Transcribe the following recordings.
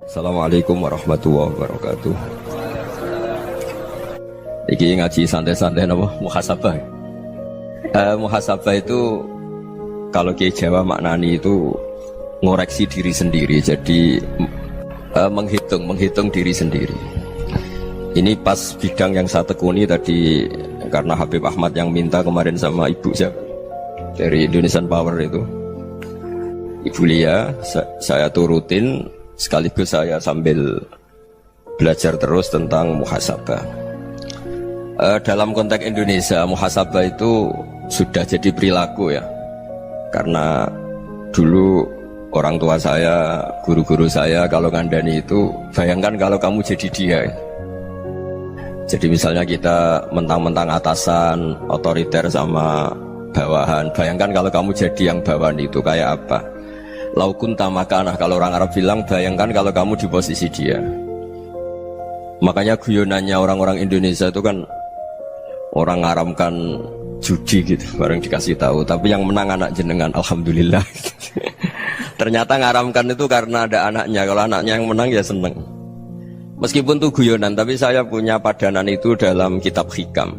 Assalamualaikum warahmatullahi wabarakatuh. Iki ngaji santai-santai napa muhasabah. Muhasabah itu kalau Kiai Jawa maknani itu ngoreksi diri sendiri. Jadi menghitung diri sendiri. Ini pas bidang yang saya tekuni tadi karena Habib Ahmad yang minta kemarin sama Ibu siapa dari Indonesian Power itu. Ibu Lia, saya turutin sekaligus saya sambil belajar terus tentang muhasabah. Dalam konteks Indonesia, muhasabah itu sudah jadi perilaku ya. Karena dulu orang tua saya, guru-guru saya kalau ngandani itu, bayangkan kalau kamu jadi dia. Jadi misalnya kita mentang-mentang atasan, otoriter sama bawahan, bayangkan kalau kamu jadi yang bawahan itu kayak apa? Laukun tamakanah, kalau orang Arab bilang bayangkan kalau kamu di posisi dia. Makanya guyonannya orang-orang Indonesia itu kan orang ngaramkan judi gitu, bareng dikasih tahu. Tapi yang menang anak jenengan, alhamdulillah. Ternyata ngaramkan itu karena ada anaknya. Kalau anaknya yang menang ya seneng. Meskipun itu guyonan, tapi saya punya padanan itu dalam kitab hikam.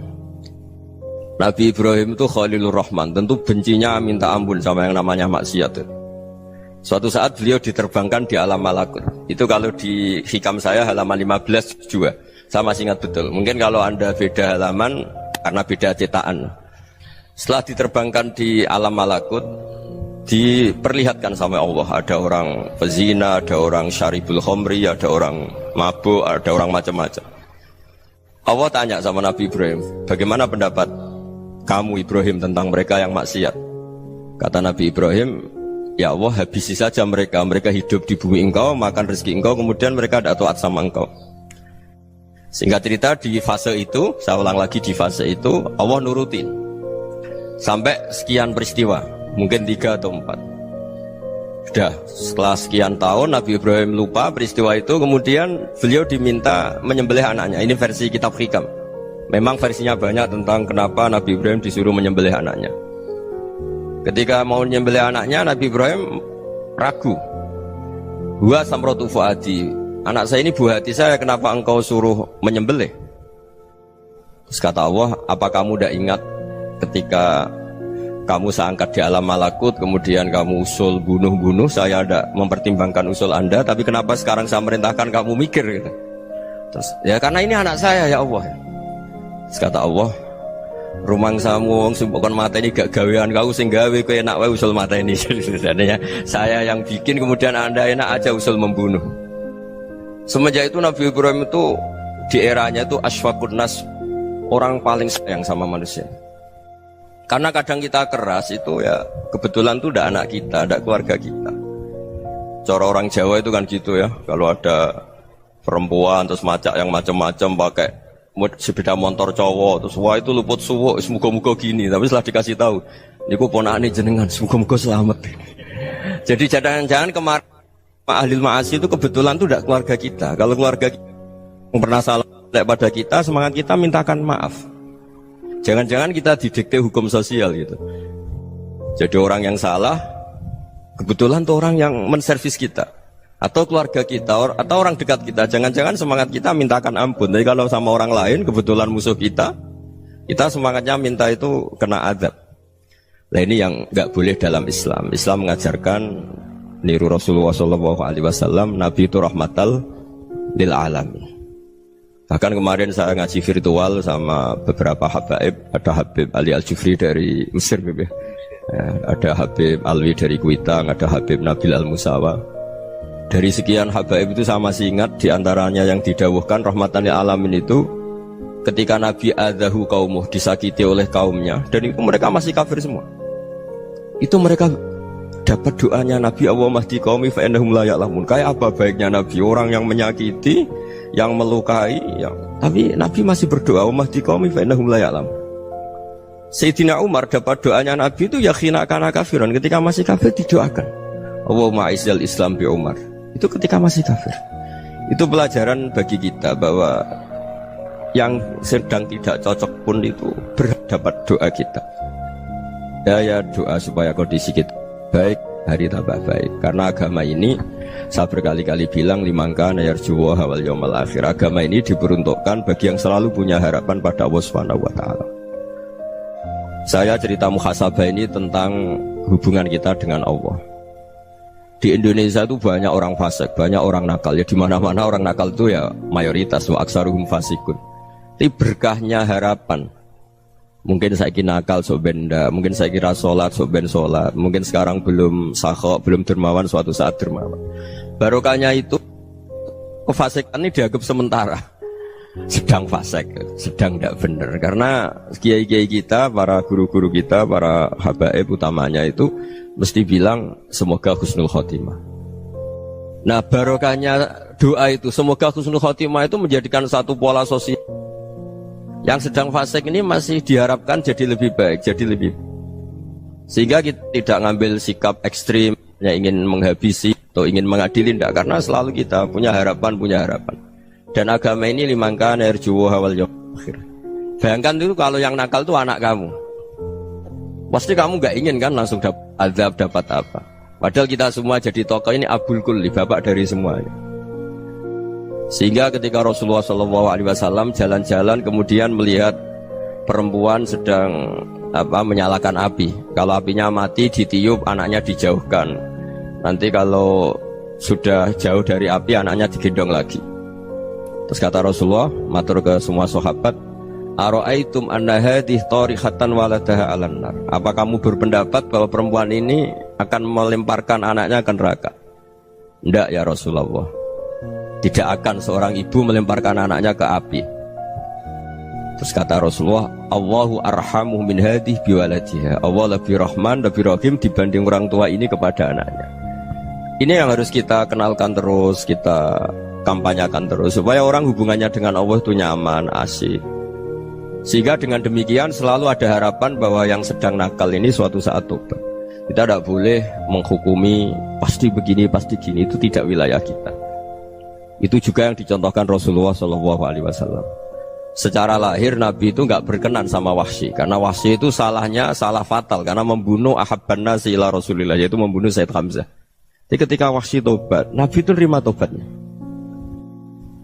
Nabi Ibrahim itu Khalilur Rahman, tentu bencinya minta ampun sama yang namanya maksiat. Suatu saat beliau diterbangkan di alam malakut. Itu kalau di hikam saya halaman 15 juga. Saya masih ingat betul. Mungkin kalau Anda beda halaman karena beda cetakan. Setelah diterbangkan di alam malakut, diperlihatkan sama Allah. Ada orang pezina, ada orang syaribul khomri, ada orang mabuk, ada orang macam-macam. Allah tanya sama Nabi Ibrahim, bagaimana pendapat kamu Ibrahim tentang mereka yang maksiat? Kata Nabi Ibrahim, ya Allah, habisi saja mereka. Mereka hidup di bumi engkau, makan rezeki engkau, kemudian mereka tidak taat sama engkau. Singkat cerita di fase itu, saya ulang lagi di fase itu, Allah nurutin sampai sekian peristiwa, mungkin 3 atau 4. Sudah, setelah sekian tahun Nabi Ibrahim lupa peristiwa itu, kemudian beliau diminta menyembelih anaknya. Ini versi kitab hikam. Memang versinya banyak tentang kenapa Nabi Ibrahim disuruh menyembelih anaknya. Ketika mau menyembelih anaknya, Nabi Ibrahim ragu. Huwa samratu fuadi, anak saya ini buah hati saya, kenapa engkau suruh menyembelih? Terus kata Allah, apa kamu tidak ingat ketika kamu saya angkat di alam malakut, kemudian kamu usul bunuh-bunuh, saya tidak mempertimbangkan usul Anda, tapi kenapa sekarang saya merintahkan kamu mikir gitu? Terus, ya karena ini anak saya ya Allah. Terus kata Allah, rumang samu wong bukan mata ini gak gawean kau sing gawe kowe enak wae usul mata ini. Sebenarnya saya yang bikin, kemudian Anda enak aja usul membunuh. Semenjak itu Nabi Ibrahim itu di eranya itu asfaqun nas, orang paling sayang sama manusia. Karena kadang kita keras itu ya kebetulan itu tidak anak kita, tidak keluarga kita. Cara orang Jawa itu kan gitu ya, kalau ada perempuan terus macak yang macam-macam pakai sepeda motor cowok, terus wah itu luput suwuk, semoga-moga gini. Tapi setelah dikasih tahu, niku ponakane jenengan, semoga-moga selamat. Jadi jangan-jangan kemarin ahlil ma'asi itu kebetulan itu tidak keluarga kita. Kalau keluarga kita yang pernah salah pada kita, semangat kita mintakan maaf. Jangan-jangan kita didikte hukum sosial gitu. Jadi orang yang salah, kebetulan itu orang yang menservis kita, atau keluarga kita, atau orang dekat kita. Jangan-jangan semangat kita mintakan ampun. Tapi kalau sama orang lain, kebetulan musuh kita semangatnya minta itu kena azab. Nah ini yang nggak boleh dalam Islam. Islam mengajarkan niru Rasulullah SAW, Nabi itu rahmatal lil alamin. Bahkan kemarin saya ngaji virtual sama beberapa habaib. Ada Habib Ali Al-Jufri dari Mesir, ya. Ada Habib Alwi dari Kuitang, ada Habib Nabil Al-Musawa. Dari sekian habaib itu saya masih ingat, diantaranya yang didawuhkan rahmatan lil alamin itu ketika Nabi adzahu qaumuh, disakiti oleh kaumnya, dan itu mereka masih kafir semua. Itu mereka dapat doanya Nabi, Allah mahdi qaumi fa innahum la ya'lamun. Kayak apa baiknya Nabi, orang yang menyakiti, yang melukai, tapi Nabi masih berdoa, Allah mahdi qaumi fa innahum la ya'lamun. Sayyidina Umar dapat doanya Nabi itu ya khina kana kafiran, ketika masih kafir didoakan. Allahumma aizzal Islam bi Umar. Itu ketika masih kafir. Itu pelajaran bagi kita bahwa yang sedang tidak cocok pun itu berdapat doa kita. Ya doa supaya kondisi kita baik, hari tambah baik. Karena agama ini Saya berkali-kali bilang limangka yarjuwa wal yaumal akhir. Agama ini diperuntukkan bagi yang selalu punya harapan pada Allah Subhanahu wa taala. Saya cerita muhasabah ini tentang hubungan kita dengan Allah. Di Indonesia itu banyak orang fasik, banyak orang nakal. Ya di mana-mana orang nakal itu ya mayoritas, wa aksaruhum fasikun. Tapi berkahnya harapan. Mungkin saya kira nakal sok benda, mungkin saya kira sholat sok ben sholat, mungkin sekarang belum sakhok, belum dermawan, suatu saat dermawan. Barokahnya itu kefasikan ini dianggap sementara, sedang fasik, sedang tidak benar. Karena kiai-kiai kita, para guru-guru kita, para habaib utamanya itu mesti bilang semoga husnul khotimah. Nah barokahnya doa itu semoga husnul khotimah itu menjadikan satu pola sosial. Yang sedang fasik ini masih diharapkan jadi lebih baik, jadi lebih sehingga kita tidak ngambil sikap ekstrim yang ingin menghabisi atau ingin mengadili, tidak, karena selalu kita punya harapan. Dan agama ini limangka yarjuwa wal yaumil akhir. Bayangkan itu kalau yang nakal itu anak kamu, pasti kamu nggak ingin kan langsung dapat azab, dapat apa. Padahal kita semua jadi tokoh ini abul kulli, bapak dari semuanya. Sehingga ketika Rasulullah SAW jalan-jalan kemudian melihat perempuan sedang menyalakan api. Kalau apinya mati ditiup, anaknya dijauhkan. Nanti kalau sudah jauh dari api, anaknya digendong lagi. Terus kata Rasulullah, matur ke semua sahabat, Ara'aitum anna hadhihi tarihatan waladaha 'alan nar. Apa kamu berpendapat bahwa perempuan ini akan melemparkan anaknya ke neraka? Tidak ya Rasulullah. Tidak akan seorang ibu melemparkan anaknya ke api. Terus kata Rasulullah, Allahu arhamu min hadih biwaladiha. Allah lebih rahman, lebih rahim dibanding orang tua ini kepada anaknya. Ini yang harus kita kenalkan terus, kita kampanyakan terus, supaya orang hubungannya dengan Allah itu nyaman, asik. Sehingga dengan demikian selalu ada harapan bahwa yang sedang nakal ini suatu saat tobat. Kita tidak boleh menghukumi pasti begini, pasti gini, itu tidak wilayah kita. Itu juga yang dicontohkan Rasulullah SAW. Secara lahir Nabi itu nggak berkenan sama Wahsy, karena Wahsy itu salahnya salah fatal karena membunuh ahabban nasi ila Rasulillah, yaitu membunuh Sayyid Hamzah. Jadi ketika Wahsy tobat, Nabi itu terima tobatnya.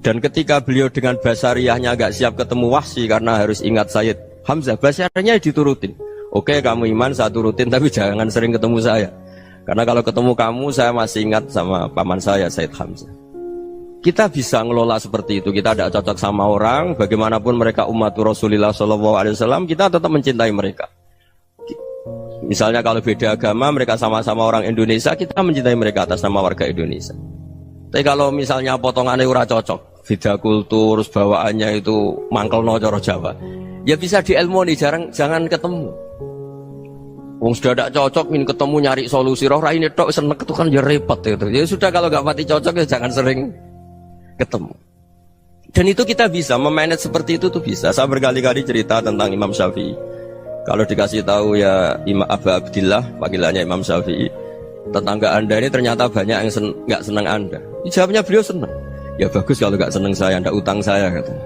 Dan ketika beliau dengan basariyahnya nggak siap ketemu Wahsy karena harus ingat Sayyid Hamzah, basariyahnya diturutin. Oke, kamu iman, saya turutin, tapi jangan sering ketemu saya. Karena kalau ketemu kamu, saya masih ingat sama paman saya Sayyid Hamzah. Kita bisa ngelola seperti itu. Kita tidak cocok sama orang, bagaimanapun mereka umatur Rasulullah SAW, kita tetap mencintai mereka. Misalnya kalau beda agama, mereka sama-sama orang Indonesia, kita mencintai mereka atas nama warga Indonesia. Tapi kalau misalnya potongannya ora cocok, beda kultur, bawaannya itu mangkel no coro Jawa, ya bisa diilmoni, jangan ketemu. Wong sudah tidak cocok, ingin ketemu nyari solusi. Roh ini tok seneng itu kan ya repot gitu. Ya sudah kalau nggak mati cocok ya jangan sering ketemu. Dan itu kita bisa memanage seperti itu tuh bisa. Saya berkali-kali cerita tentang Imam Syafi'i. Kalau dikasih tahu ya Imam Abu Abdillah, panggilannya Imam Syafi'i, tetangga anda ini ternyata banyak yang nggak senang anda. Jawabnya beliau senang. Ya bagus kalau nggak senang saya, ndak utang saya katanya.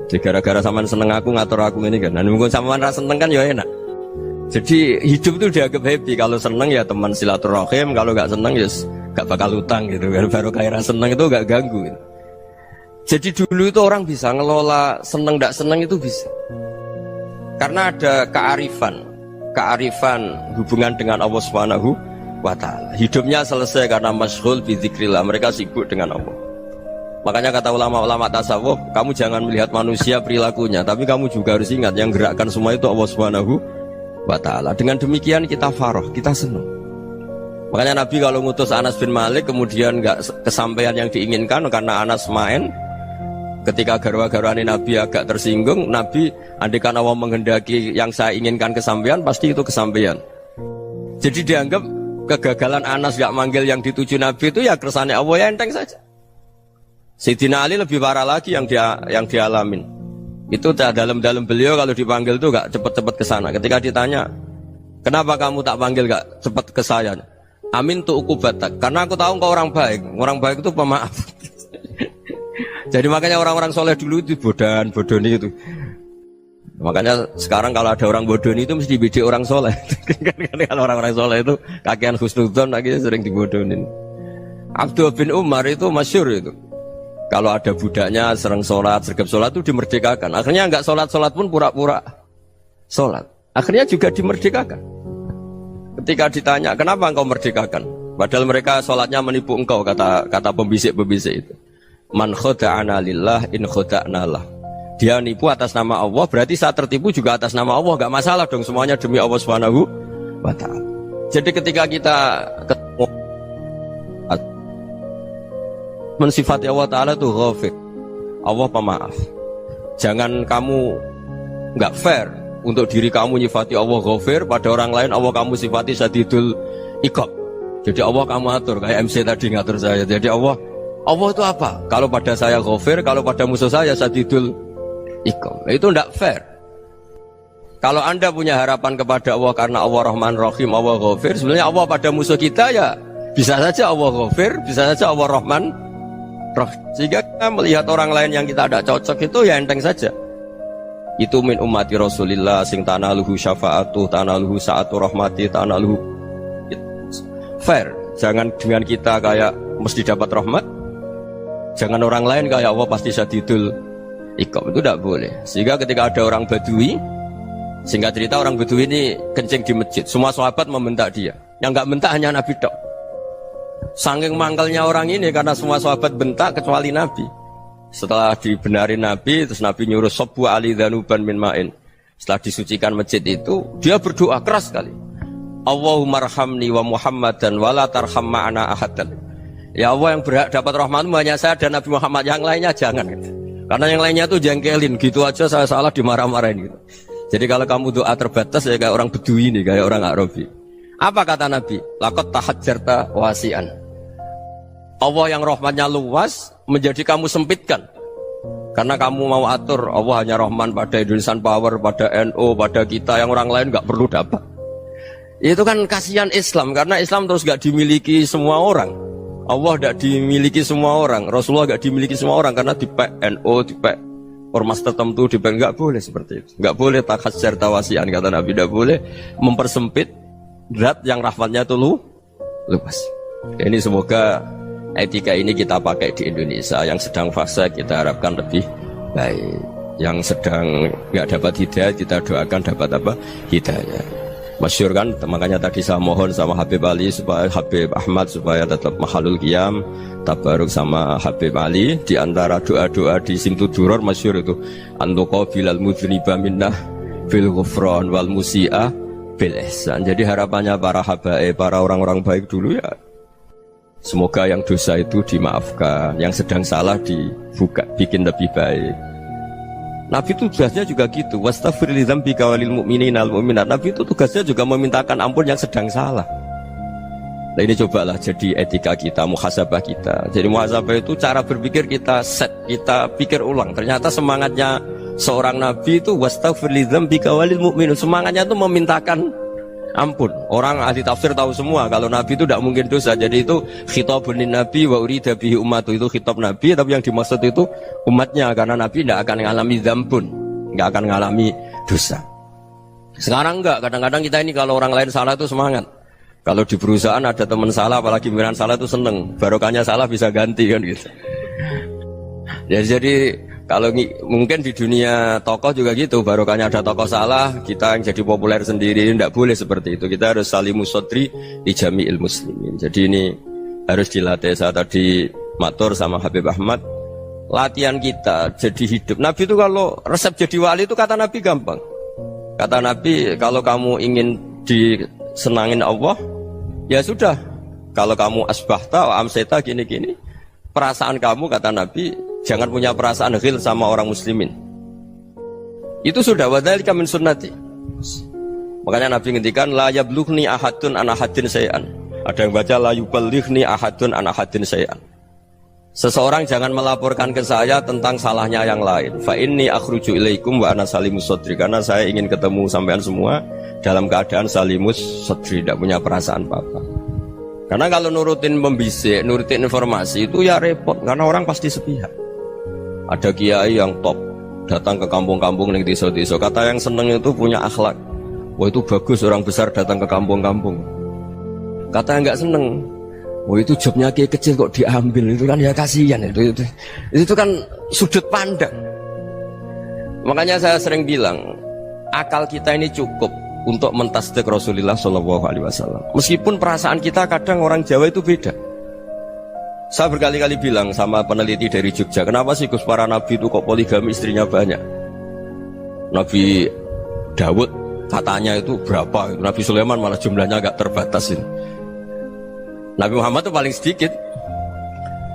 Jadi gara-gara saman seneng aku ngatur aku ini kan. Nah mungkin saman rasa seneng kan ya enak. Jadi hidup itu dianggap happy. Kalau seneng ya teman silaturahim, kalau nggak seneng ya nggak bakal utang gitu. Baru kayak seneng itu nggak ganggu. Gitu. Jadi dulu itu orang bisa ngelola seneng tidak seneng itu bisa. Karena ada kearifan hubungan dengan Allah Subhanahu wa taala. Hidupnya selesai karena masyghul bi dzikrillah, mereka sibuk dengan Allah. Makanya kata ulama-ulama tasawuf, kamu jangan melihat manusia perilakunya, tapi kamu juga harus ingat yang gerakkan semua itu Allah Subhanahu wa taala. Dengan demikian kita farah, kita senang. Makanya Nabi kalau ngutus Anas bin Malik kemudian enggak kesampaian yang diinginkan karena Anas main. Ketika garwa-garwani Nabi agak tersinggung, Nabi andaikan Allah menghendaki yang saya inginkan kesampaian, pasti itu kesampaian. Jadi dianggap kegagalan Anas gak manggil yang dituju Nabi itu ya kersane Allah, ya enteng saja. Sayyidina Ali lebih parah lagi yang dialamin. Itu dalam beliau kalau dipanggil itu gak cepet-cepet ke sana. Ketika ditanya, kenapa kamu tak panggil gak cepet ke saya? Amin tu ukubatak, karena aku tahu kau orang baik itu pemaaf. Jadi makanya orang-orang soleh dulu itu bodoni itu. Makanya sekarang kalau ada orang bodoni itu mesti dibidik orang soleh. Kalau orang-orang soleh itu kakean husnudzon lagi sering dibodonin. Abdullah bin Umar itu masyhur itu. Kalau ada budaknya sering sholat, sergap sholat itu dimerdekakan. Akhirnya nggak sholat pun pura-pura sholat. Akhirnya juga dimerdekakan. Ketika ditanya, kenapa engkau merdekakan? Padahal mereka sholatnya menipu engkau, kata pembisik-pembisik itu. Man khoda'ana lillah in khoda'na lah. Dia nipu atas nama Allah, berarti saat tertipu juga atas nama Allah. Gak masalah dong, semuanya demi Allah Subhanahu wa ta'ala. Jadi ketika kita ketemu mensifati Allah Ta'ala itu ghafir, Allah pemaaf. Jangan kamu gak fair untuk diri kamu nyifati Allah ghafir, pada orang lain Allah kamu sifati syadidul iqab. Jadi Allah kamu atur, kayak MC tadi ngatur saya. Jadi Allah itu apa? Kalau pada saya ghafir, kalau pada musuh saya syadidul iqab. Itu tidak fair. Kalau Anda punya harapan kepada Allah karena Allah Rahman Rahim, Allah ghafir, sebenarnya Allah pada musuh kita ya bisa saja Allah ghafir, bisa saja Allah Rahman Rahim. Sehingga kita melihat orang lain yang kita tidak cocok itu ya enteng saja. Itu min ummati Rasulillah sing tanaluhu syafa'atu, tanaluhu sa'atu rahmati, tanaluhu fair. Jangan dengan kita kayak mesti dapat rahmat. Jangan orang lain kayak Allah pasti syadidul iqab. Itu tidak boleh. Sehingga ketika ada orang Badui, singkat cerita orang Badui ini kencing di masjid, semua sahabat membentak dia. Yang enggak bentak hanya Nabi tok. Saking mangkalnya orang ini karena semua sahabat bentak kecuali Nabi. Setelah dibenarin Nabi, terus Nabi nyuruh Sobbu ali dhanuban min ma'in. Setelah disucikan masjid itu, dia berdoa keras sekali. Allahumma arhamni wa Muhammadan wa la tarham ma'ana ahadan. Ya Allah, yang berhak dapat rahmatmu hanya saya dan Nabi Muhammad, yang lainnya jangan gitu. Karena yang lainnya tuh jengkelin, gitu aja saya salah dimarah-marahin gitu. Jadi kalau kamu doa terbatas ya kayak orang Bedui ini, kayak orang Arabi. Apa kata Nabi? Laqad tahajjarta wasi'an. Allah yang rahmatnya luas menjadi kamu sempitkan. Karena kamu mau atur Allah hanya rahman pada Indonesian Power, pada NU, pada kita, yang orang lain gak perlu dapat. Itu kan kasihan Islam, karena Islam terus gak dimiliki semua orang. Allah gak dimiliki semua orang, Rasulullah gak dimiliki semua orang, karena dipek NU, dipek ormas tertentu, dipek, gak boleh seperti itu. Gak boleh takhasyar tawasian, kata Nabi, gak boleh mempersempit zat yang rahmatnya itu luas. Ini semoga etika ini kita pakai di Indonesia. Yang sedang fase kita harapkan lebih baik. Yang sedang nggak dapat hidayah kita doakan dapat apa? Hidayah. Masyhur kan, makanya tadi saya mohon sama Habib Ali supaya Habib Ahmad supaya tetap mahalul qiyam, tabaruk sama Habib Ali. Di antara doa-doa di Simtud Duror masyhur itu antuqabilal mudhniba minnah fil ghufran wal musi'ah bil ihsan. Jadi harapannya para habaib, para orang-orang baik dulu ya, semoga yang dosa itu dimaafkan, yang sedang salah dibuka, bikin lebih baik. Nabi itu tugasnya juga gitu. Wastaghfir li dzambika walil mu'minina wal mu'minat. Nabi itu tugasnya juga memintakan ampun yang sedang salah. Nah ini cobalah jadi etika kita, muhasabah kita. Jadi muhasabah itu cara berpikir kita set, kita pikir ulang. Ternyata semangatnya seorang Nabi itu wastaghfir li dzambika walil mu'minun. Semangatnya itu memintakan ampun. Orang ahli tafsir tahu semua kalau Nabi itu tidak mungkin dosa. Jadi itu khitabun lin Nabi wa urida bihi ummatu, itu khitab Nabi, tapi yang dimaksud itu umatnya, karena Nabi tidak akan mengalami dzambun, tidak akan mengalami dosa. Sekarang enggak, kadang-kadang kita ini kalau orang lain salah itu semangat. Kalau di perusahaan ada teman salah, apalagi pimpinan salah itu seneng, barokahnya salah bisa ganti kan gitu. Ya, jadi kalau mungkin di dunia tokoh juga gitu, barokahnya ada tokoh salah, kita yang jadi populer sendiri, tidak boleh seperti itu. Kita harus salimus sodri di jami'il muslimin. Jadi ini harus dilatih. Saya tadi matur sama Habib Ahmad, latihan kita jadi hidup. Nabi itu kalau resep jadi wali itu kata Nabi gampang. Kata Nabi, kalau kamu ingin disenangin Allah, ya sudah. Kalau kamu asbahta wa amseta gini-gini, perasaan kamu, kata Nabi, jangan punya perasaan ghil sama orang muslimin. Itu sudah wadzalika min sunnati. Makanya Nabi ngendikan la yablughni ahadun an ahadin syai'an. Ada yang baca la yuballighni ahadun an ahadin syai'an. Seseorang jangan melaporkan ke saya tentang salahnya yang lain. Fa inni akhruju ilaikum wa ana salimus sadri. Karena saya ingin ketemu sampean semua dalam keadaan salimus sadri, tidak punya perasaan apa-apa. Karena kalau nurutin pembisik, nurutin informasi itu ya repot, karena orang pasti sepihak. Ada kiai yang top datang ke kampung-kampung ning desa-desa, kata yang seneng itu punya akhlak. Wah itu bagus orang besar datang ke kampung-kampung. Kata yang nggak seneng, Oh itu jobnya kiai kecil kok diambil, itu kan ya kasihan itu kan sudut pandang. Makanya saya sering bilang akal kita ini cukup untuk mentasdik Rasulullah Shallallahu Alaihi Wasallam. Meskipun perasaan kita kadang orang Jawa itu beda. Saya berkali-kali bilang sama peneliti dari Jogja, kenapa sih Gus para nabi itu kok poligami istrinya banyak? Nabi Dawud katanya itu berapa? Nabi Sulaiman malah jumlahnya agak terbatas ini. Nabi Muhammad itu paling sedikit.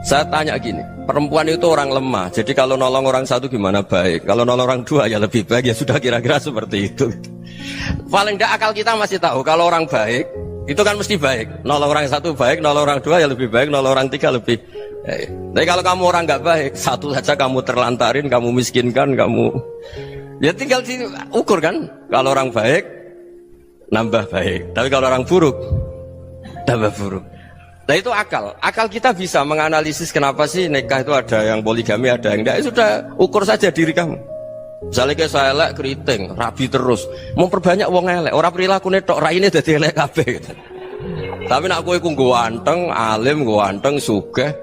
Saya tanya gini, perempuan itu orang lemah, jadi kalau nolong orang satu gimana baik, kalau nolong orang dua ya lebih baik, ya sudah kira-kira seperti itu. Paling tidak akal kita masih tahu kalau orang baik itu kan mesti baik, nolong orang satu baik, nolong orang dua ya lebih baik, nolong orang tiga lebih baik. Tapi kalau kamu orang nggak baik, satu saja kamu terlantarin, kamu miskinkan, kamu ya tinggal diukur kan. Kalau orang baik nambah baik, tapi kalau orang buruk tambah buruk. Nah itu akal. Akal kita bisa menganalisis kenapa sih nikah itu ada yang poligami, ada yang enggak. Sudah ukur saja diri kamu. Misalnya kayak saya elek keriting, rabi terus, mau perbanyak wong elek, orang perilaku netok, raine dadi elek kabeh gitu. Tapi nak kowe ku ganteng, alim, ganteng, sugih,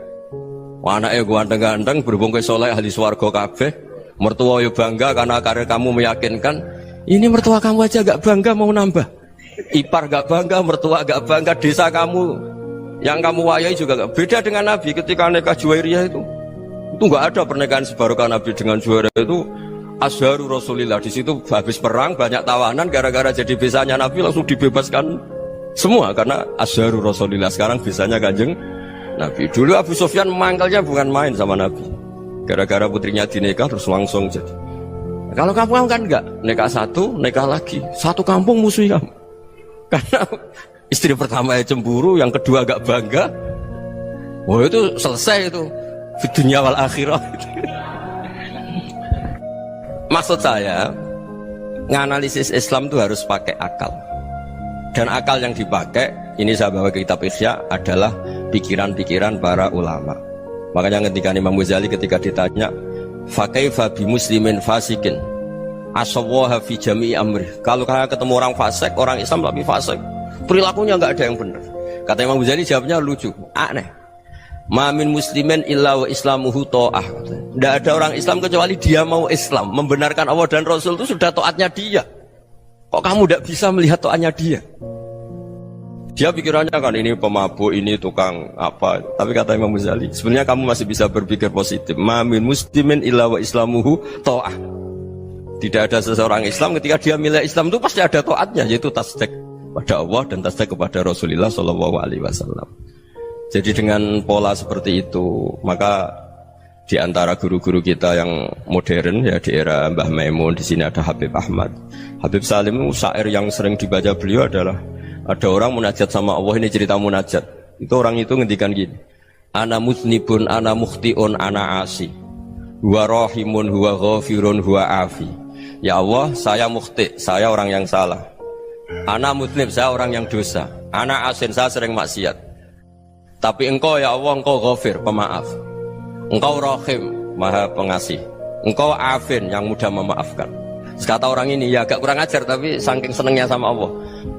anake ganteng-ganteng, berhubung kowe saleh ahli swarga kabeh, mertua yo bangga karena karir kamu meyakinkan. Ini mertua kamu aja gak bangga mau nambah. Ipar gak bangga, mertua gak bangga, desa kamu yang kamu wayai juga gak beda dengan Nabi ketika nikah Juwairiyah itu gak ada pernikahan sebarokah Nabi dengan Juwairiyah itu Azharu Rasulillah. Di situ habis perang banyak tawanan, gara-gara jadi besanya Nabi langsung dibebaskan semua karena Azharu Rasulillah. Sekarang besanya Kanjeng Nabi. Dulu Abu Sufyan mangkalnya bukan main sama Nabi, gara-gara putrinya dinikah terus langsung jadi. Kalau kamu kan enggak, nikah satu, nikah lagi, satu kampung musuh kamu karena istri pertama ya cemburu, yang kedua agak bangga. Oh itu selesai itu di dunia wal akhirah. Maksud saya nganalisis Islam itu harus pakai akal. Dan akal yang dipakai, ini saya bawa ke kitab Ihya, adalah pikiran-pikiran para ulama. Makanya ketika Imam Ghazali ketika ditanya fakaifa bi muslimin fasikin asawaha fi jami'i amri, kalau kalian ketemu orang fasik, orang Islam tapi fasik, perilakunya nggak ada yang benar. Kata Imam Ghazali jawabnya lucu, aneh. Mamin muslimin illa wa islamuhu ta'ah. Tidak ada orang Islam kecuali dia mau Islam, membenarkan Allah dan Rasul itu sudah taatnya dia. Kok kamu tidak bisa melihat taatnya dia? Dia pikirannya kan ini pemabuk, ini tukang apa. Tapi kata Imam Ghazali, sebenarnya kamu masih bisa berpikir positif. Mamin muslimin illa wa islamuhu ta'ah. Tidak ada seseorang Islam ketika dia milik Islam itu pasti ada taatnya, yaitu tasdik pada Allah dan tasdik kepada Rasulullah Shallallahu Alaihi Wasallam. Jadi dengan pola seperti itu, maka di antara guru-guru kita yang modern ya di era Mbah Maimun, di sini ada Habib Ahmad, Habib Salim, syair yang sering dibaca beliau adalah ada orang munajat sama Allah. Ini cerita munajat. Itu orang itu ngendikan gini, ana muznibun, ana mukhtiun, ana asi, huwa rahimun, huwa ghafirun, huwa afi. Ya Allah, saya mukhti, saya orang yang salah. Ana muznib, saya orang yang dosa. Ana asin, saya sering maksiat. Tapi engkau ya Allah, engkau ghafir, pemaaf. Engkau rahim, maha pengasih. Engkau afin, yang mudah memaafkan. Kata orang ini, ya agak kurang ajar, tapi saking senengnya sama Allah.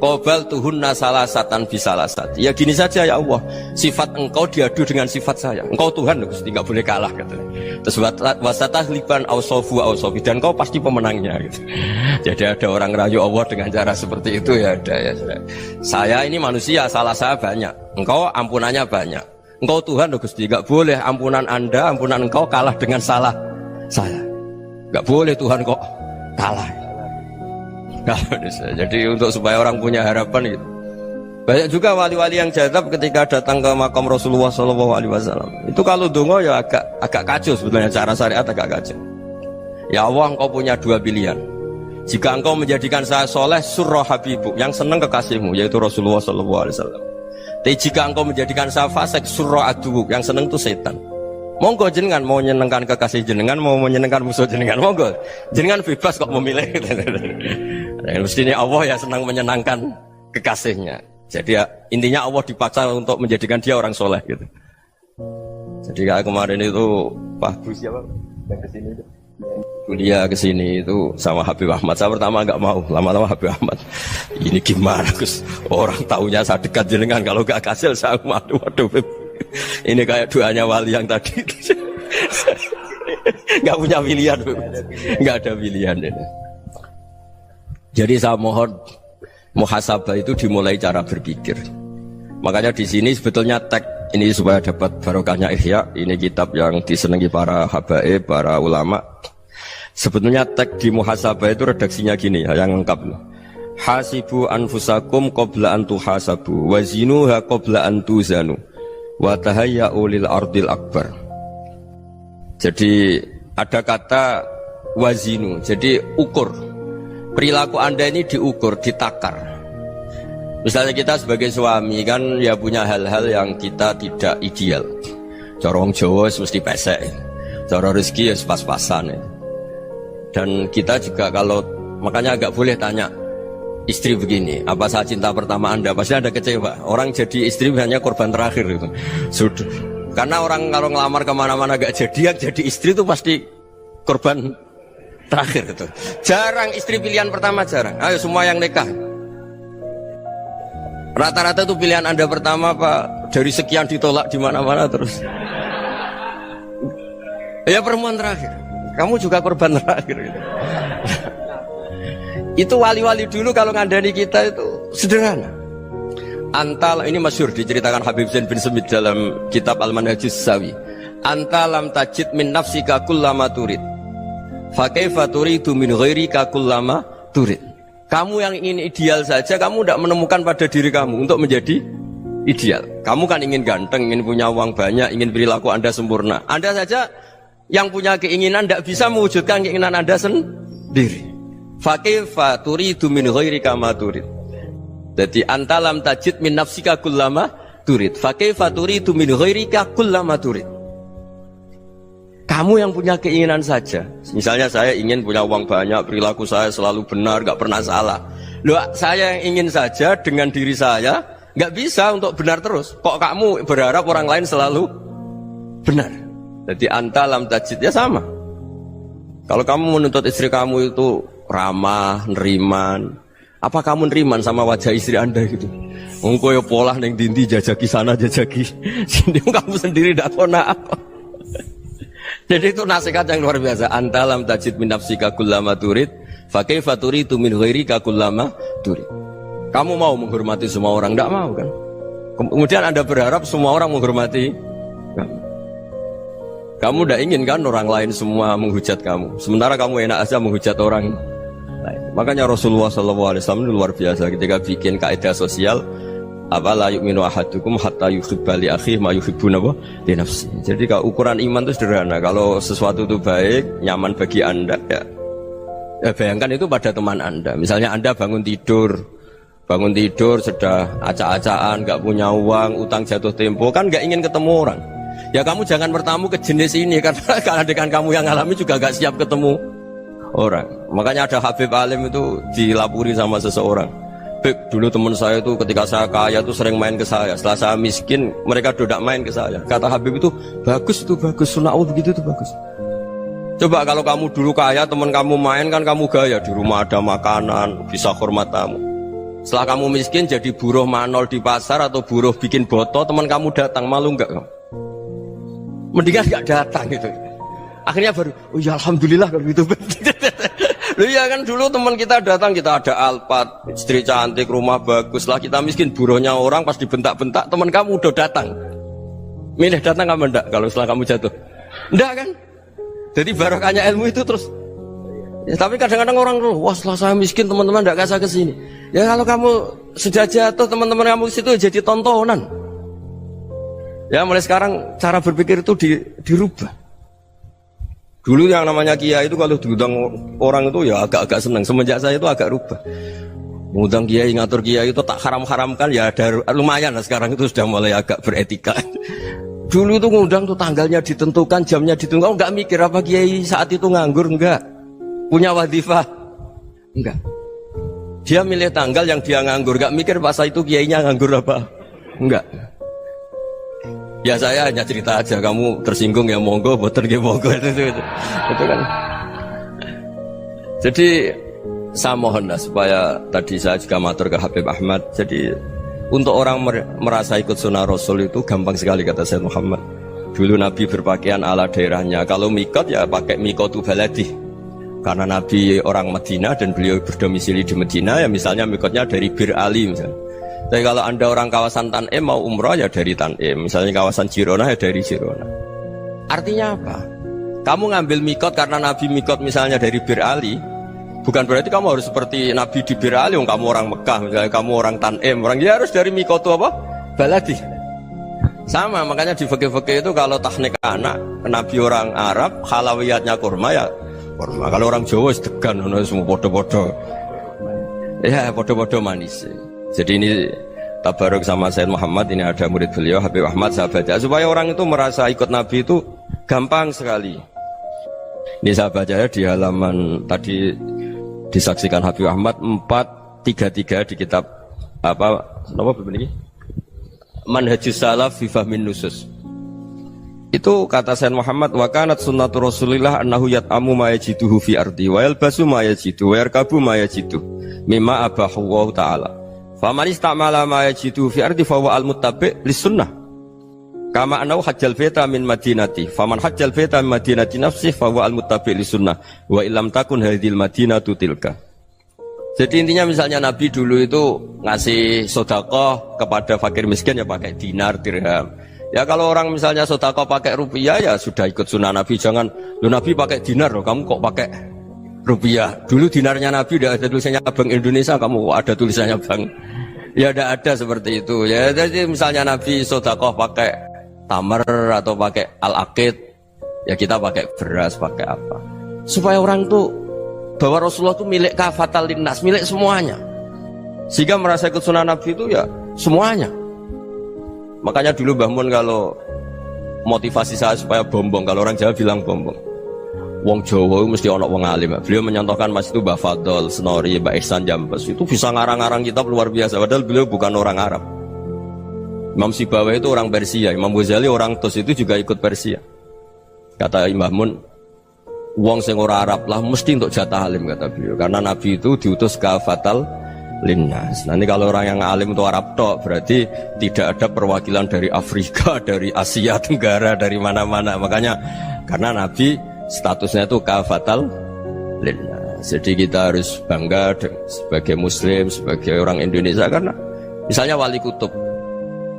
Qobal tuhunna salasatan bisalasat. Ya gini saja ya Allah, sifat engkau diadu dengan sifat saya. Engkau Tuhan, Gusti, nggak boleh kalah katanya. Terus wasatahliban ausofu ausofi, dan engkau pasti pemenangnya gitu. Jadi ada orang rayu Allah dengan cara seperti itu ya ada ya. Saya ini manusia, salah saya banyak. Engkau ampunannya banyak. Engkau Tuhan, Gusti, nggak boleh ampunan Anda, ampunan engkau kalah dengan salah saya. Nggak boleh Tuhan kok kalah. Jadi untuk supaya orang punya harapan gitu. Banyak juga wali-wali yang jadab ketika datang ke makam Rasulullah SAW. Itu kalau dongo ya agak kacau sebetulnya, cara syariat agak kacau. Ya Allah, engkau punya dua pilihan. Jika engkau menjadikan saya soleh, surah habibu, yang senang kekasihmu, yaitu Rasulullah SAW. Tapi jika engkau menjadikan saya fasik, surah adubu, yang senang itu setan. Monggo jenengan mau menyenangkan kekasih jenengan, mau menyenangkan musuh jenengan, monggo jenengan bebas kok memilih. Mestinya Allah ya senang menyenangkan kekasihnya. Jadi ya, intinya Allah dipaksa untuk menjadikan dia orang soleh gitu. Jadi kayak kemarin itu Pak Gus siapa yang kesini itu, kuliah ke sini itu sama Habib Ahmad. Saya pertama nggak mau, lama-lama Habib Ahmad. Ini gimana Gus? Orang taunya saya dekat jenengan, kalau nggak kasil saya malu. Waduh, ini kayak doanya wali yang tadi. Nggak punya pilihan, nggak ada pilihan. Jadi saya mohon muhasabah itu dimulai cara berpikir. Makanya di sini sebetulnya tag ini supaya dapat barokahnya Ihya. Ini kitab yang disenangi para habaib, para ulama. Sebetulnya tag di muhasabah itu redaksinya gini ya, yang lengkap. Hasibu anfusakum qabla an tuhasabu wa zinuha qabla an tuzanu wa tahayya'u lil ardil akbar. Jadi ada kata wazinu, jadi ukur. Perilaku Anda ini diukur, ditakar. Misalnya kita sebagai suami kan ya punya hal-hal yang kita tidak ideal. Corong Jawa mesti pesek, cara rezeki ya pas-pasan. Dan kita juga kalau makanya agak boleh tanya istri begini, apa saat cinta pertama Anda? Pasti Anda kecewa. Orang jadi istri hanya korban terakhir itu. Sudah. Karena orang kalau ngelamar kemana-mana gak jadi, yang jadi istri itu pasti korban terakhir itu. Jarang istri pilihan pertama, jarang. Ayo semua yang nikah. Rata-rata itu pilihan Anda pertama Pak, dari sekian ditolak di mana-mana terus. Ya perempuan terakhir. Kamu juga korban terakhir gitu. Itu wali-wali dulu kalau ngandani kita itu sederhana. Antal ini masyhur diceritakan Habib Zain bin Semit dalam kitab Al-Manhajus Sawi. Antalam tajid min nafsika kullama turid. Fa kaifa turidu min ghairika kullama turid. Kamu yang ingin ideal saja, kamu tidak menemukan pada diri kamu untuk menjadi ideal. Kamu kan ingin ganteng, ingin punya uang banyak, ingin perilaku Anda sempurna. Anda saja yang punya keinginan tidak bisa mewujudkan keinginan Anda sendiri. Fakifa turidu min ghairika ma turid. Jadi antalam tajid min nafsika kullama turid. Fakifa turidu min ghairika kullama turid. Kamu yang punya keinginan saja. Misalnya saya ingin punya uang banyak, perilaku saya selalu benar, gak pernah salah. Loh, saya yang ingin saja dengan diri saya, gak bisa untuk benar terus. Kok kamu berharap orang lain selalu benar? Jadi anta lam tajid, ya sama. Kalau kamu menuntut istri kamu itu ramah, neriman, apa kamu neriman sama wajah istri Anda gitu? Engkau ya pola neng dindi jajaki sana jajaki sini, kamu sendiri tidak tahu apa. Jadi itu nasihat yang luar biasa. Antalam tajid min nafsika kullama turid, fa kaifa turidu min ghairika kullama turid. Kamu mau menghormati semua orang? Tidak mau kan? Kemudian Anda berharap semua orang menghormati kamu. Kamu tidak ingin kan orang lain semua menghujat kamu. Sementara kamu enak aja menghujat orang lain. Makanya Rasulullah SAW luar biasa ketika bikin kaidah sosial. Apa la yu'minu ahadukum hatta yuhibba li akhihi ma yuhibbu li nafsi. Jadi kalau ukuran iman itu sederhana. Kalau sesuatu itu baik, nyaman bagi Anda ya bayangkan itu pada teman Anda. Misalnya Anda bangun tidur sudah acak-acakan, gak punya uang, utang jatuh tempo, kan gak ingin ketemu orang. Ya kamu jangan bertamu ke jenis ini, karena dengan kamu yang alami juga gak siap ketemu orang. Makanya ada Habib Alim itu dilapuri sama seseorang. Beb, dulu teman saya itu ketika saya kaya itu sering main ke saya. Setelah saya miskin, mereka tidak main ke saya. Kata Habib itu bagus, sunahul begitu itu bagus. Coba kalau kamu dulu kaya, teman kamu main kan kamu gaya. Di rumah ada makanan, bisa hormat tamu. Setelah kamu miskin jadi buruh manol di pasar atau buruh bikin boto, teman kamu datang, malu enggak kamu? Mendingan enggak datang gitu. Akhirnya baru, oh ya alhamdulillah kalau gitu. Loh ya kan dulu teman kita datang, kita ada Alphard, istri cantik, rumah bagus. Lah kita miskin, buruhnya orang pas dibentak-bentak, teman kamu udah datang. Milih datang kamu enggak kalau setelah kamu jatuh? Enggak kan? Jadi barokahnya ilmu itu terus. Ya, tapi kadang-kadang orang tuh, wah setelah saya miskin teman-teman enggak kasih kesini. Ya kalau kamu sudah jatuh, teman-teman kamu situ jadi tontonan. Ya mulai sekarang cara berpikir itu dirubah. Dulu yang namanya kiai itu kalau diundang orang itu ya agak-agak senang. Semenjak saya itu agak rubah. Mengundang kiai, ngatur kiai itu tak haram-haramkan ya ada lumayan lah sekarang itu sudah mulai agak beretika. Dulu itu ngundang tuh tanggalnya ditentukan, jamnya ditentukan, enggak mikir apa kiai saat itu nganggur, enggak. Punya wadifah, enggak. Dia milih tanggal yang dia nganggur, enggak mikir pas itu kiainya nganggur apa, enggak. Ya saya hanya cerita aja, kamu tersinggung ya monggo, boten ya monggo itu kan. Jadi saya mohonlah supaya tadi saya juga matur ke Habib Ahmad. Jadi untuk orang merasa ikut sunnah Rasul itu gampang sekali kata Sayyid Muhammad. Dulu Nabi berpakaian ala daerahnya. Kalau mikot ya pakai mikotu baladi. Karena Nabi orang Madinah dan beliau berdomisili di Madinah, ya misalnya mikotnya dari Bir Ali misalnya. Tapi kalau Anda orang kawasan Tanim mau umrah ya dari Tanim. Misalnya kawasan Jirona ya dari Jirona. Artinya apa? Kamu ngambil mikot karena Nabi mikot misalnya dari Bir Ali, bukan berarti kamu harus seperti Nabi di Bir Ali, kamu orang Mekah, misalnya kamu orang Tanim, orang ya harus dari mikot itu apa? Baladi. Sama, makanya di fikih-fikih itu kalau tahnik anak, Nabi orang Arab, halawiyatnya kurma ya kurma. Kalau orang Jawa sedegan, semua bodoh-bodoh. Ya bodoh-bodoh manis. Jadi ini tabaruk sama Sayyid Muhammad, ini ada murid beliau Habib Ahmad sahabat ya, supaya orang itu merasa ikut Nabi itu gampang sekali. Ini saya baca ya di halaman tadi disaksikan Habib Ahmad 433 di kitab apa begini? Manhajus Salaf fi Fahmin Nusus. Itu kata Sayyid Muhammad, wa kanat sunnatu Rasulillah annahu yat'amu ma yajiduhu fi ardi wa yalbasu ma yajidu wa yarkabu ma yajidu mimma abahu Allah taala. Faman istamala ma yajidu fi ardi fa huwa al-muttabi' lis-sunnah. Kama annahu hajjal baita min madinati. Faman hajjal baita min madinati nafsihi fa huwa al-muttabi' lis-sunnah. Wa illam takun hadhil madinatu tilka. Jadi intinya misalnya Nabi dulu itu ngasih sedekah kepada fakir miskin ya pakai dinar, dirham. Ya kalau orang misalnya sedekah pakai rupiah ya sudah ikut sunnah Nabi. Jangan lu Nabi pakai dinar loh, kamu kok pakai rupiah. Dulu dinarnya Nabi udah ada tulisannya Bank Indonesia, kamu ada tulisannya Bank. Ya tidak ada seperti itu. Ya jadi misalnya Nabi sedekah pakai tamar atau pakai al-aqid, ya kita pakai beras, pakai apa. Supaya orang tuh bahwa Rasulullah itu milik kafatal linnas, milik semuanya. Sehingga merasa ikut sunnah Nabi itu ya semuanya. Makanya dulu Mbah Mun kalau motivasi saya supaya bombong, kalau orang Jawa bilang bombong. Wong Jawa mesti ono wong alim. Beliau menyontohkan mas itu Mbah Fadol, Senori, Mbah Ihsan Jambes. Itu bisa ngarang-ngarang kitab luar biasa. Padahal beliau bukan orang Arab. Imam Sibawai itu orang Persia, Imam Ghazali orang Tus itu juga ikut Persia. Kata Mbah Mun, wong sing ora Arab lah mesti untuk jatah alim kata beliau. Karena Nabi itu diutus kafatal linnas. Nanti kalau orang yang alim itu Arab tok, berarti tidak ada perwakilan dari Afrika, dari Asia Tenggara, dari mana-mana. Makanya karena Nabi statusnya itu kafatal linnas. Jadi kita harus bangga sebagai Muslim, sebagai orang Indonesia karena misalnya Wali Kutub.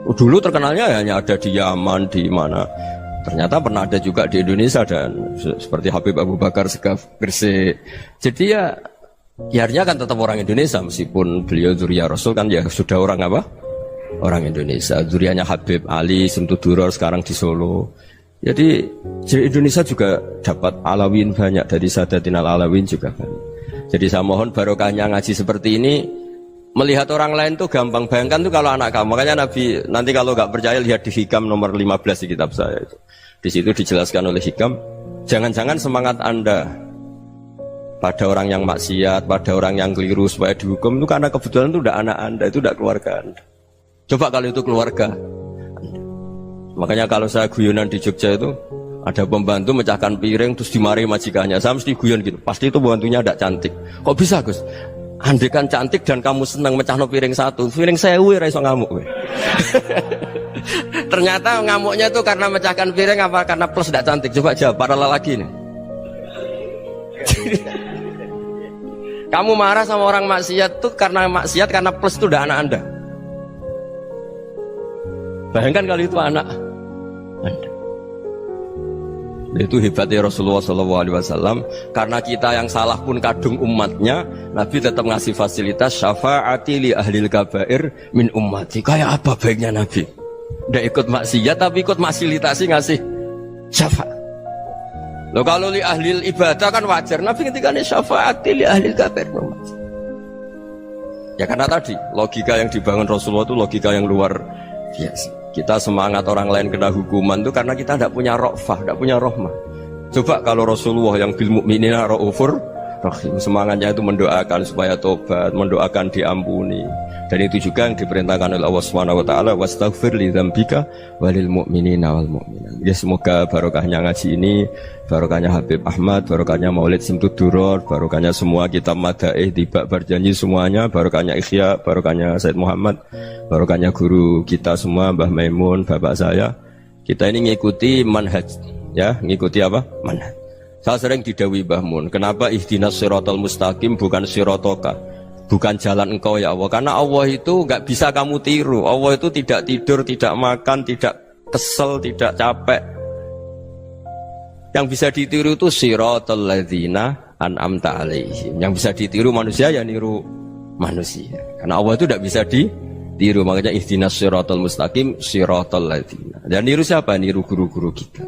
Dulu terkenalnya hanya ada di Yaman, di mana. Ternyata pernah ada juga di Indonesia dan seperti Habib Abu Bakar Segaf Gresik. Jadi ya artinya kan tetap orang Indonesia meskipun beliau zuriyah Rasul kan ya sudah orang apa? Orang Indonesia. Zuriyahnya Habib Ali Simtuduror sekarang di Solo. Jadi Indonesia juga dapat alawin banyak dari Sadatin al-Alawin juga banyak. Jadi saya mohon barokahnya ngaji seperti ini. Melihat orang lain tuh gampang, bayangkan tuh kalau anak kamu. Makanya Nabi nanti kalau nggak percaya lihat di Hikam nomor 15 di kitab saya itu. Di situ dijelaskan oleh Hikam, jangan-jangan semangat Anda pada orang yang maksiat, pada orang yang keliru supaya dihukum itu karena kebetulan itu udah anak Anda, itu udah keluarga Anda. Coba kalau itu keluarga Anda. Makanya kalau saya guyonan di Jogja itu ada pembantu mecahkan piring terus dimarahi majikannya, saya mesti guyon gitu, pasti itu pembantunya tidak cantik. Kok bisa Gus? Andai kan cantik dan kamu senang mecahno piring satu, piring sewu ra iso ngamuk. Ternyata ngamuknya itu karena mecahkan piring apa karena plus tidak cantik? Coba jawab para lelaki ini. Kamu marah sama orang maksiat tuh karena maksiat karena plus itu udah anak Anda. Bayangkan kalau itu anak Anda. Itu hebatnya Rasulullah SAW. Karena kita yang salah pun kadung umatnya, Nabi tetap ngasih fasilitas syafaati li ahlil kabair min ummati. Kayak apa baiknya Nabi? Tidak ikut maksiat tapi ikut fasilitasi ngasih syafaat. Loh kalau li ahlil ibadah kan wajar. Nabi ketika ini syafaati li ahlil kabair min ummati. Ya karena tadi logika yang dibangun Rasulullah itu logika yang luar biasa. Kita semangat orang lain kena hukuman itu karena kita tidak punya ra'fah, tidak punya rahmah. Coba kalau Rasulullah yang bil mu'minina ra'ufur rahim, semangatnya itu mendoakan supaya tobat, mendoakan diampuni. Dan itu juga yang diperintahkan oleh Allah Subhanahu wa taala, wastaghfir li dzambika walil mu'minina wal mu'minat. Ya semoga barokahnya ngaji ini, barokahnya Habib Ahmad, barokahnya Maulid Simtud Duror, barokahnya semua kitab Madaih, Tibak Berjanji semuanya, barokahnya Ikhya, barokahnya Said Muhammad, barokahnya guru kita semua, Mbah Maimun, bapak saya. Kita ini ngikuti manhaj, ya, ngikuti apa? Manhaj. Saya sering didhawuhi Mbah Mun, kenapa ihdinas siratal mustaqim bukan siratoka? Bukan jalan engkau ya Allah, karena Allah itu nggak bisa kamu tiru. Allah itu tidak tidur, tidak makan, tidak kesel, tidak capek. Yang bisa ditiru itu siratal ladzina an'amta alaihim. Yang bisa ditiru manusia ya niru manusia. Karena Allah itu tidak bisa ditiru, makanya ihdinas siratal mustaqim siratal ladzina. Dan niru siapa? Niru guru-guru kita.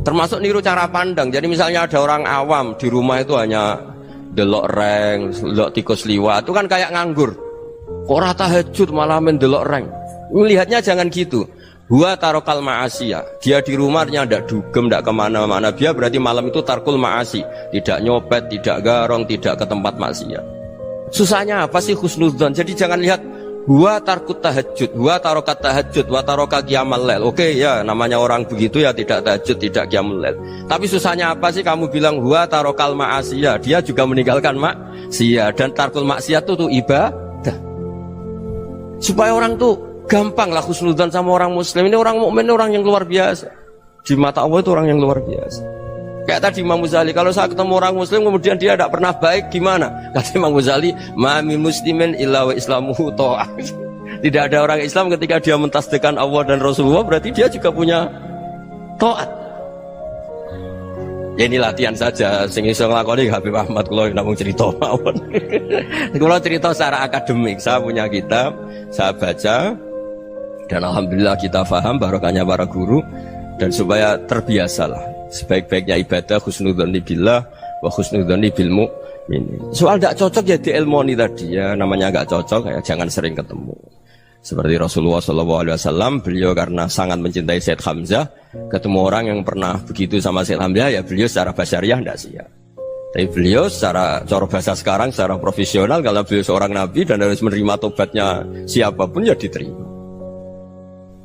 Termasuk niru cara pandang. Jadi misalnya ada orang awam di rumah itu hanya delok reng, delok tikus liwat, itu kan kayak nganggur. Kok ora tahajud malah main delok reng. Melihatnya jangan gitu. Huwa tarokal ma'asiyah. Dia di rumahnya ndak dugem, ndak kemana-mana. Dia berarti malam itu tarkul ma'asi. Tidak nyopet, tidak garong, tidak ke tempat maksiat. Susahnya apa sih husnudzon? Jadi jangan lihat huwa tarkut tahajud, huwa tarokat tahajud, wa taroka qiyamal lail. Oke ya, namanya orang begitu ya tidak tahajud, tidak qiyamul lail. Tapi susahnya apa sih kamu bilang huwa tarokal ma'asiyah? Dia juga meninggalkan maksiat, dan tarkul maksiat itu ibadah. Supaya orang tuh gampang lah husnudzon sama orang muslim. Ini orang mukmin, orang yang luar biasa. Di mata Allah itu orang yang luar biasa. Kayak tadi Imam Ghazali, kalau saya ketemu orang muslim kemudian dia tidak pernah baik, gimana? Kata Imam Ghazali, ma min muslimin illa wa islamuhu ta'ah. Tidak ada orang Islam ketika dia mentasdihkan Allah dan Rasulullah, berarti dia juga punya taat. Ya ini latihan saja, sing iso nglakoni Habib Ahmad kula namung cerita mawon. Kula cerita secara akademik, saya punya kitab, saya baca, dan alhamdulillah kita paham barokahnya para guru, dan supaya terbiasalah. Sebaik-baiknya ibadah husnudzoni billah wa husnudzoni bil mu'minin. Soal tidak cocok ya diilmoni tadi ya, namanya nggak cocok ya jangan sering ketemu. Seperti Rasulullah SAW, beliau karena sangat mencintai Said Hamzah, ketemu orang yang pernah begitu sama Said Hamzah ya beliau secara basyariah tidak siap. Tapi beliau secara cara bahasa sekarang, secara profesional, kalau beliau seorang nabi dan harus menerima tobatnya siapapun ya diterima.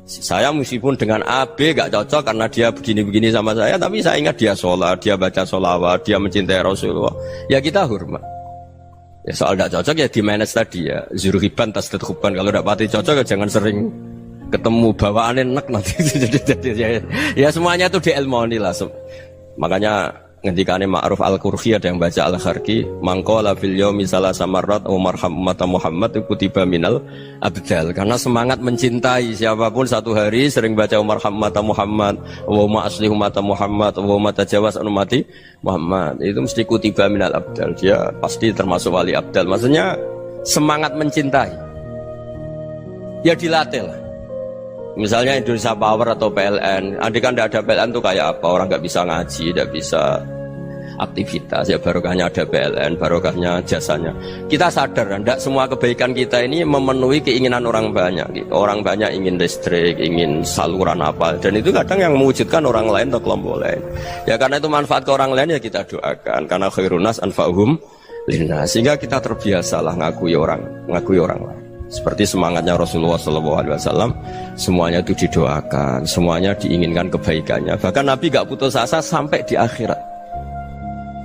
Saya meskipun dengan A, B gak cocok karena dia begini-begini sama saya, tapi saya ingat dia sholat, dia baca sholawat, dia mencintai Rasulullah, ya kita hormat. Ya soal gak cocok ya di manage tadi ya, zuruhiban tasdid huban. Kalau gak pati cocok ya jangan sering ketemu, bawaannya enak nanti. Ya semuanya itu diilmoni lah. Makanya ngendikane Ma'ruf Al-Qurhi ada yang baca Al-Kharqi, mangqala fil yaumi salasa marrat wa marham ummata Muhammad kutiba minal abdal. Karena semangat mencintai siapapun satu hari sering baca marham ummata Muhammad wa ma asli ummata Muhammad wa ma tajawaz an ummati Muhammad, itu mesti kutiba minal abdal. Dia pasti termasuk wali abdal. Maksudnya semangat mencintai ya dilatih lah. Misalnya Indonesia Power atau PLN, andai kan tidak ada PLN itu kayak apa? Orang nggak bisa ngaji, tidak bisa aktivitas. Ya barokahnya ada PLN, barokahnya jasanya. Kita sadar, tidak semua kebaikan kita ini memenuhi keinginan orang banyak. Gitu. Orang banyak ingin listrik, ingin saluran apa, dan itu kadang yang mewujudkan orang lain atau kelompok lain. Ya karena itu manfaat ke orang lain ya kita doakan. Karena khairunas anfa'uhum linnas. Sehingga kita terbiasalah ngakui orang lain. Seperti semangatnya Rasulullah SAW, semuanya itu didoakan, semuanya diinginkan kebaikannya. Bahkan Nabi gak putus asa sampai di akhirat.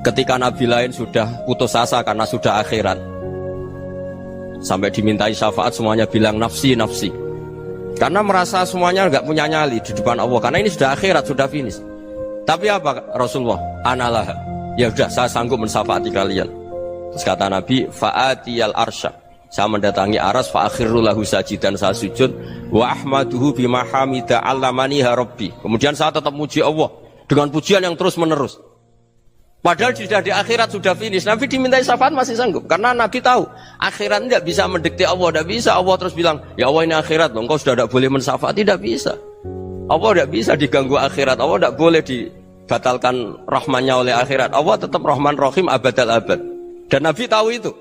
Ketika Nabi lain sudah putus asa karena sudah akhirat, sampai dimintai syafaat semuanya bilang nafsi, nafsi. Karena merasa semuanya gak punya nyali di depan Allah, karena ini sudah akhirat, sudah finish. Tapi apa Rasulullah? Analah, ya sudah saya sanggup mensyafaati kalian. Terus kata Nabi, fa'atiyal arsya, saya mendatangi aras, fa'akhirru lahu sajidan, saya sujud, wa ahmaduhu bima hamida allamaniha rabbi. Kemudian saya tetap muji Allah dengan pujian yang terus menerus. Padahal sudah di akhirat, sudah finish. Nabi dimintai syafaat masih sanggup, karena Nabi tahu akhirat tidak bisa mendikte Allah, tidak bisa Allah terus bilang, ya Allah ini akhirat loh, engkau sudah tidak boleh mensyafaat, tidak bisa. Allah tidak bisa diganggu akhirat, Allah tidak boleh dibatalkan rahmannya oleh akhirat. Allah tetap Rahman Rahim abadal abad, dan Nabi tahu itu.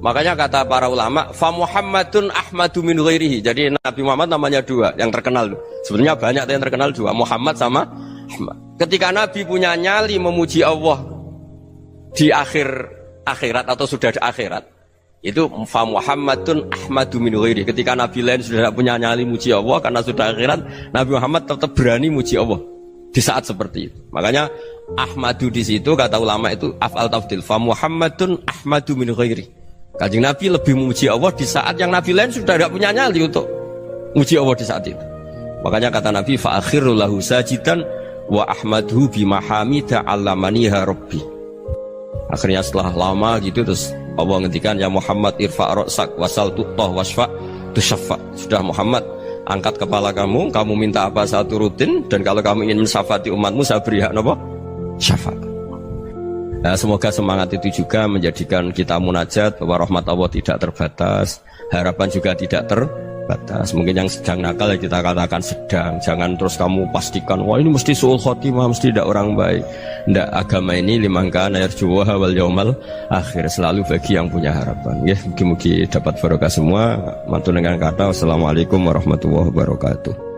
Makanya kata para ulama, fa Muhammadun ahmadu min ghairihi. Jadi Nabi Muhammad namanya dua yang terkenal. Sebenarnya banyak yang terkenal dua, Muhammad sama Ahmad. Ketika Nabi punya nyali memuji Allah di akhirat atau sudah di akhirat, Itu fa Muhammadun ahmadu min ghairi. Ketika nabi lain sudah tidak punya nyali muji Allah karena sudah akhirat, Nabi Muhammad tetap berani muji Allah di saat seperti itu. Makanya ahmadu di situ kata ulama itu af'al tafdil. Fa Muhammadun ahmadu min ghairi. Kanjeng Nabi lebih memuji Allah di saat yang nabi lain sudah tidak punya nyali untuk muji Allah di saat itu. Makanya kata Nabi fa akhirul lahu sajidan wa ahmadhu bima hamida 'allamaniha rabbi. Akhirnya setelah lama gitu terus Allah ngendikan ya Muhammad irfa' ra'sak wasal tu'tah wasfa' tusyaffa. Sudah Muhammad, angkat kepala kamu minta apa saya turutin, dan kalau kamu ingin mensyafaati umatmu saya beri hak apa? Syafaat. Nah, semoga semangat itu juga menjadikan kita munajat bahwa rahmat Allah tidak terbatas, harapan juga tidak terbatas. Mungkin yang sedang nakal ya kita katakan sedang, jangan terus kamu pastikan wah ini mesti suul khotimah, mesti tidak orang baik. Tidak, agama ini liman kana yarjuha wal yaumal akhir, selalu bagi yang punya harapan. Ya, mugi-mugi dapat barokah semua. Mantu dengan kata wassalamualaikum warahmatullahi wabarakatuh.